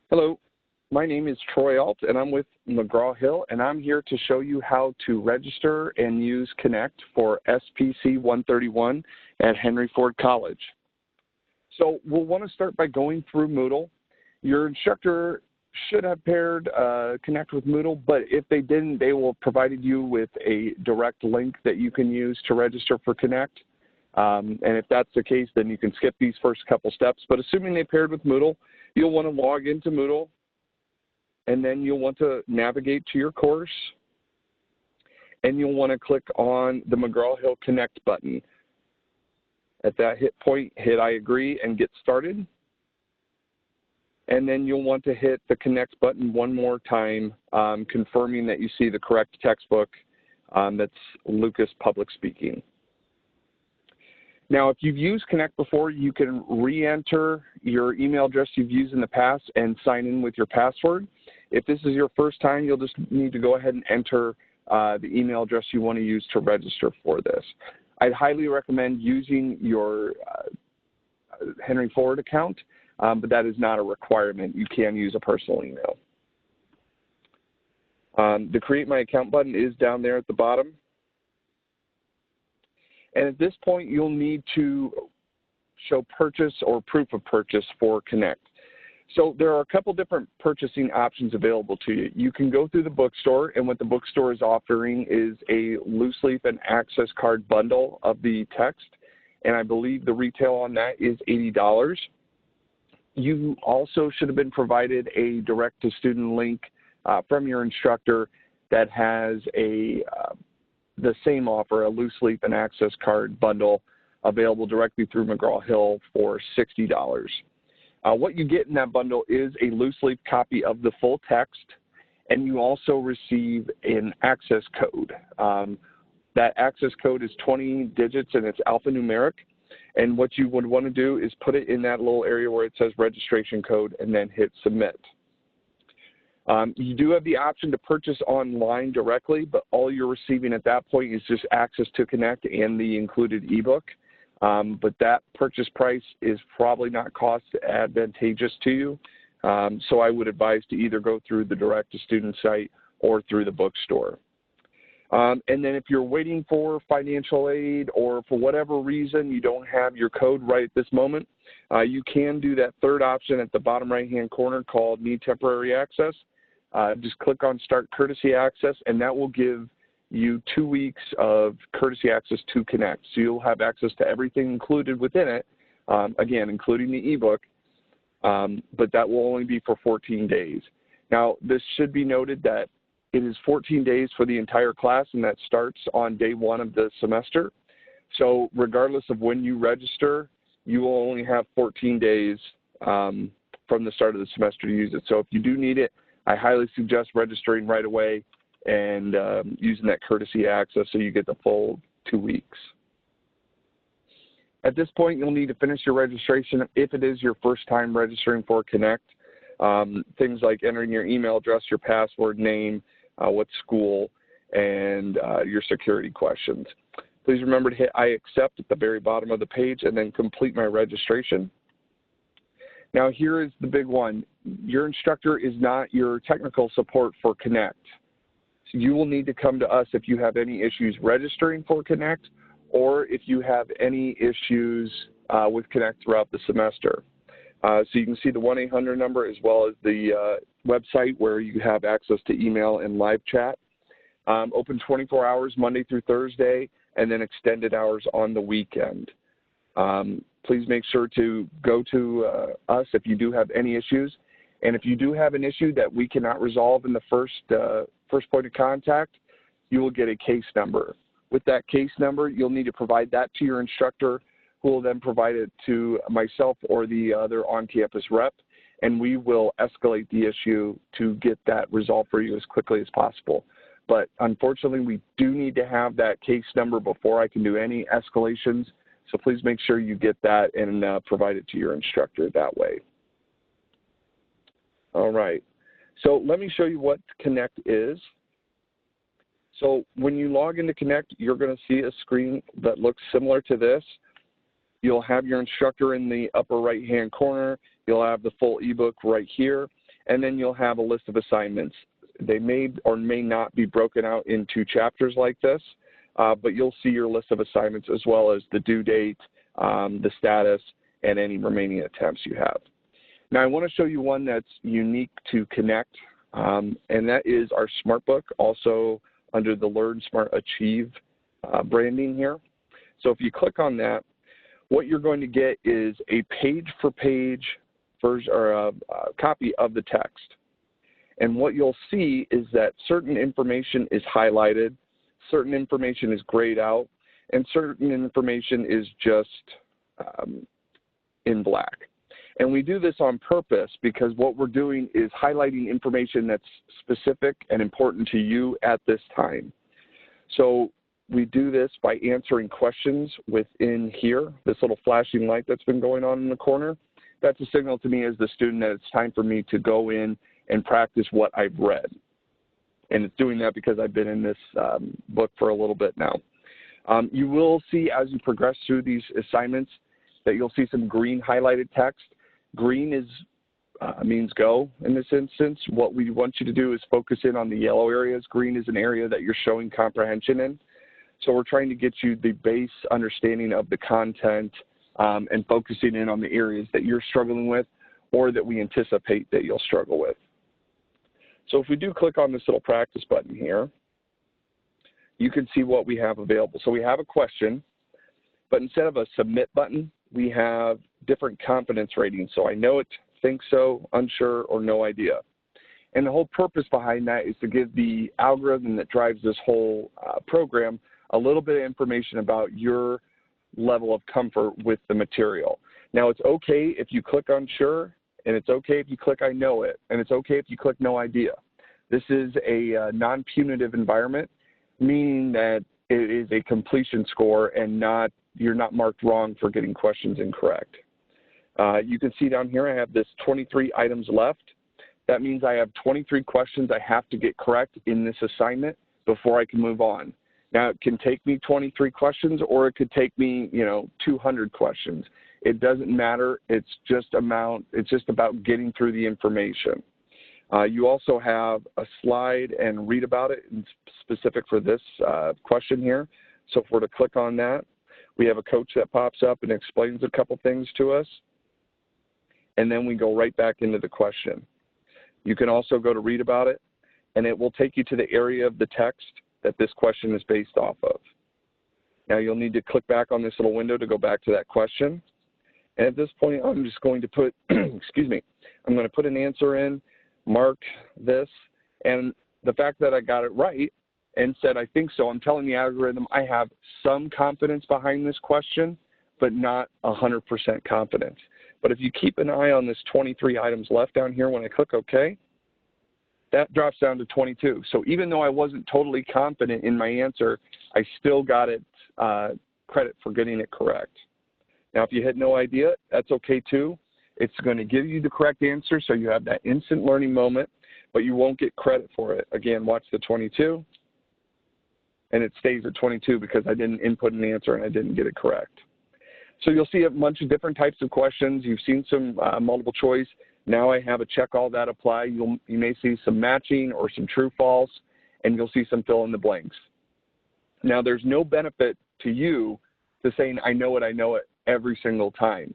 Hello, my name is Troy Alt, and I'm with McGraw-Hill, and I'm here to show you how to register and use Connect for SPC 131 at Henry Ford College. So we'll want to start by going through Moodle. Your instructor should have paired Connect with Moodle, but if they didn't, they will provide you with a direct link that you can use to register for Connect. And if that's the case, then you can skip these first couple steps. But assuming they paired with Moodle, you'll want to log into Moodle, and then you'll want to navigate to your course, and you'll want to click on the McGraw-Hill Connect button. At that point, hit I agree and get started. And then you'll want to hit the Connect button one more time, confirming that you see the correct textbook. That's Lucas Public Speaking. Now, if you've used Connect before, you can re-enter your email address you've used in the past and sign in with your password. If this is your first time, you'll just need to go ahead and enter the email address you want to use to register for this. I'd highly recommend using your Henry Ford account, but that is not a requirement. You can use a personal email. The Create My Account button is down there at the bottom. And at this point, you'll need to show purchase or proof of purchase for Connect. So there are a couple different purchasing options available to you. You can go through the bookstore, and what the bookstore is offering is a loose leaf and access card bundle of the text, and I believe the retail on that is $80. You also should have been provided a direct-to-student link from your instructor that has the same offer, a loose leaf and access card bundle available directly through McGraw-Hill for $60. What you get in that bundle is a loose leaf copy of the full text, and you also receive an access code. That access code is 20 digits and it's alphanumeric, and what you would want to do is put it in that little area where it says registration code and then hit submit. You do have the option to purchase online directly, but all you're receiving at that point is just access to Connect and the included ebook. But that purchase price is probably not cost advantageous to you. So I would advise to either go through the direct-to-student site or through the bookstore. And then if you're waiting for financial aid or for whatever reason you don't have your code right at this moment, you can do that third option at the bottom right-hand corner called Need Temporary Access. Just click on Start Courtesy Access, and that will give you 2 weeks of courtesy access to Connect. So you'll have access to everything included within it, again, including the ebook, but that will only be for 14 days. Now, this should be noted that it is 14 days for the entire class, and that starts on day 1 of the semester. So regardless of when you register, you will only have 14 days from the start of the semester to use it. So if you do need it, I highly suggest registering right away and using that courtesy access so you get the full 2 weeks. At this point, you'll need to finish your registration if it is your first time registering for Connect. Things like entering your email address, your password, name, what school, and your security questions. Please remember to hit I accept at the very bottom of the page and then complete my registration. Now here is the big one. Your instructor is not your technical support for Connect. So you will need to come to us if you have any issues registering for Connect or if you have any issues with Connect throughout the semester. So you can see the 1-800 number as well as the website where you have access to email and live chat. Open 24 hours Monday through Thursday and then extended hours on the weekend. Please make sure to go to us if you do have any issues. And if you do have an issue that we cannot resolve in the first point of contact, you will get a case number. With that case number, you'll need to provide that to your instructor, who will then provide it to myself or the other on-campus rep, and we will escalate the issue to get that resolved for you as quickly as possible. But unfortunately, we do need to have that case number before I can do any escalations. So please make sure you get that and provide it to your instructor that way. All right. So let me show you what Connect is. So when you log into Connect, you're going to see a screen that looks similar to this. You'll have your instructor in the upper right-hand corner. You'll have the full ebook right here. and then you'll have a list of assignments. They may or may not be broken out into chapters like this, but you'll see your list of assignments as well as the due date, the status, and any remaining attempts you have. Now, I want to show you one that's unique to Connect, and that is our SmartBook, also under the Learn, Smart, Achieve branding here. So if you click on that, what you're going to get is a page-for-page version or a copy of the text. And what you'll see is that certain information is highlighted, certain information is grayed out, and certain information is just in black. And we do this on purpose because what we're doing is highlighting information that's specific and important to you at this time. So we do this by answering questions within here, this little flashing light that's been going on in the corner. That's a signal to me as the student that it's time for me to go in and practice what I've read. And it's doing that because I've been in this book for a little bit now. You will see as you progress through these assignments that you'll see some green highlighted text. Green is means go in this instance. What we want you to do is focus in on the yellow areas. Green is an area that you're showing comprehension in. So we're trying to get you the base understanding of the content and focusing in on the areas that you're struggling with or that we anticipate that you'll struggle with. So if we do click on this little practice button here, you can see what we have available. So we have a question, but instead of a submit button, we have different confidence ratings. So I know it, think so, unsure, or no idea. And the whole purpose behind that is to give the algorithm that drives this whole program a little bit of information about your level of comfort with the material. Now, it's okay if you click unsure, and it's okay if you click I know it, and it's okay if you click no idea. This is a non-punitive environment, meaning that it is a completion score and you're not marked wrong for getting questions incorrect. You can see down here I have this 23 items left. That means I have 23 questions I have to get correct in this assignment before I can move on. Now, it can take me 23 questions or it could take me, 200 questions. It doesn't matter. It's just about getting through the information. You also have a slide and read about it specific for this question here. So if we're to click on that, we have a coach that pops up and explains a couple things to us. And then we go right back into the question. You can also go to read about it, and it will take you to the area of the text that this question is based off of. Now you'll need to click back on this little window to go back to that question. And at this point, I'm just going to put, excuse me, I'm going to put an answer in, mark this, and the fact that I got it right and said I think so, I'm telling the algorithm I have some confidence behind this question, but not 100% confidence. But if you keep an eye on this 23 items left down here when I click OK, that drops down to 22. So even though I wasn't totally confident in my answer, I still got it credit for getting it correct. Now, if you hit no idea, that's okay too. It's going to give you the correct answer, so you have that instant learning moment, but you won't get credit for it. Again, watch the 22, and it stays at 22 because I didn't input an answer and I didn't get it correct. So you'll see a bunch of different types of questions. You've seen some multiple choice. Now I have a check all that apply. You may see some matching or some true false, and you'll see some fill in the blanks. Now there's no benefit to you to saying I know it every single time.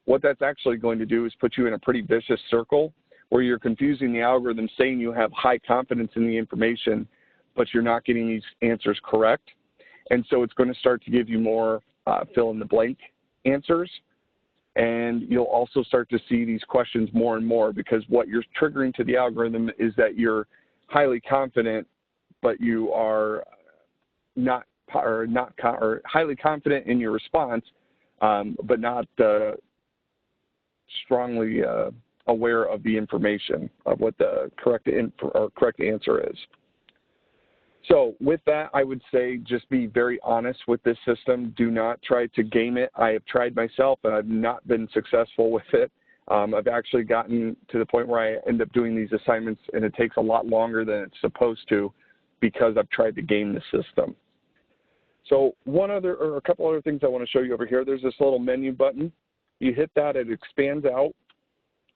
What that's actually going to do is put you in a pretty vicious circle where you're confusing the algorithm saying you have high confidence in the information, but you're not getting these answers correct. And so it's going to start to give you more fill in the blank answers. And you'll also start to see these questions more and more because what you're triggering to the algorithm is that you're highly confident, but you are not highly confident in your response, but not strongly aware of the information of what the correct answer is. So with that, I would say just be very honest with this system. Do not try to game it. I have tried myself, and I've not been successful with it. I've actually gotten to the point where I end up doing these assignments, and it takes a lot longer than it's supposed to because I've tried to game the system. So a couple other things I want to show you over here. There's this little menu button. You hit that, it expands out,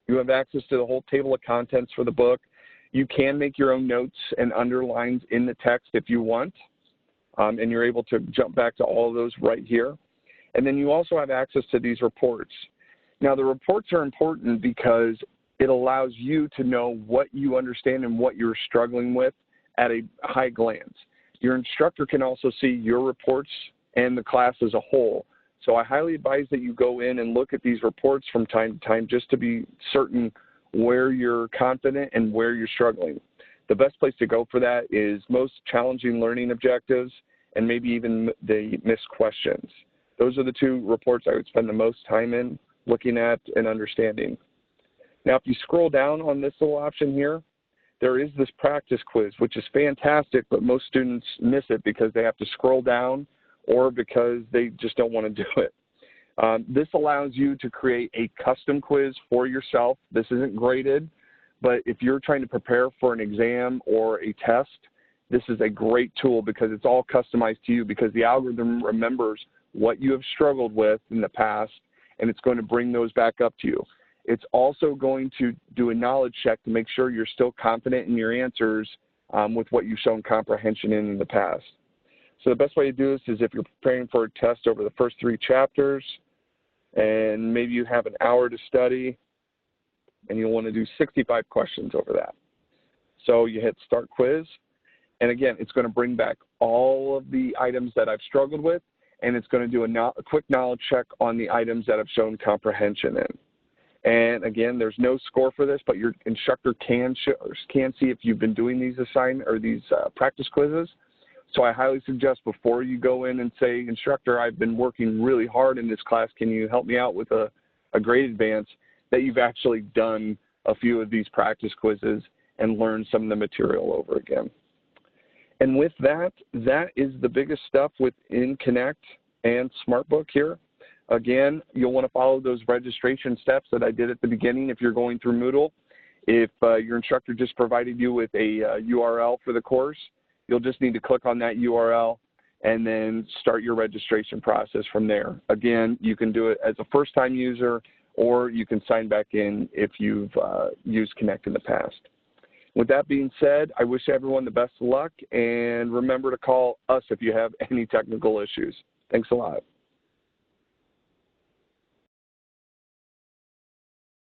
You have access to the whole table of contents for the book. You can make your own notes and underlines in the text if you want, and you're able to jump back to all of those right here. And then you also have access to these reports. Now, the reports are important because it allows you to know what you understand and what you're struggling with at a high glance. Your instructor can also see your reports and the class as a whole. So I highly advise that you go in and look at these reports from time to time just to be certain where you're confident and where you're struggling. The best place to go for that is most challenging learning objectives and maybe even the missed questions. Those are the two reports I would spend the most time in looking at and understanding. Now, if you scroll down on this little option here, there is this practice quiz, which is fantastic, but most students miss it because they have to scroll down or because they just don't want to do it. This allows you to create a custom quiz for yourself. This isn't graded, but if you're trying to prepare for an exam or a test, this is a great tool because it's all customized to you because the algorithm remembers what you have struggled with in the past, and it's going to bring those back up to you. It's also going to do a knowledge check to make sure you're still confident in your answers with what you've shown comprehension in the past. So the best way to do this is if you're preparing for a test over the first 3 chapters, and maybe you have an hour to study, and you'll want to do 65 questions over that. So you hit Start Quiz, and again, it's going to bring back all of the items that I've struggled with, and it's going to do a quick knowledge check on the items that I've shown comprehension in. And again, there's no score for this, but your instructor can see if you've been doing these practice quizzes. So I highly suggest before you go in and say, instructor, I've been working really hard in this class, can you help me out with a grade advance, that you've actually done a few of these practice quizzes and learned some of the material over again. And with that, that is the biggest stuff within Connect and SmartBook here. Again, you'll want to follow those registration steps that I did at the beginning if you're going through Moodle. If your instructor just provided you with a URL for the course, you'll just need to click on that URL and then start your registration process from there. Again, you can do it as a first-time user, or you can sign back in if you've used Connect in the past. With that being said, I wish everyone the best of luck, and remember to call us if you have any technical issues. Thanks a lot.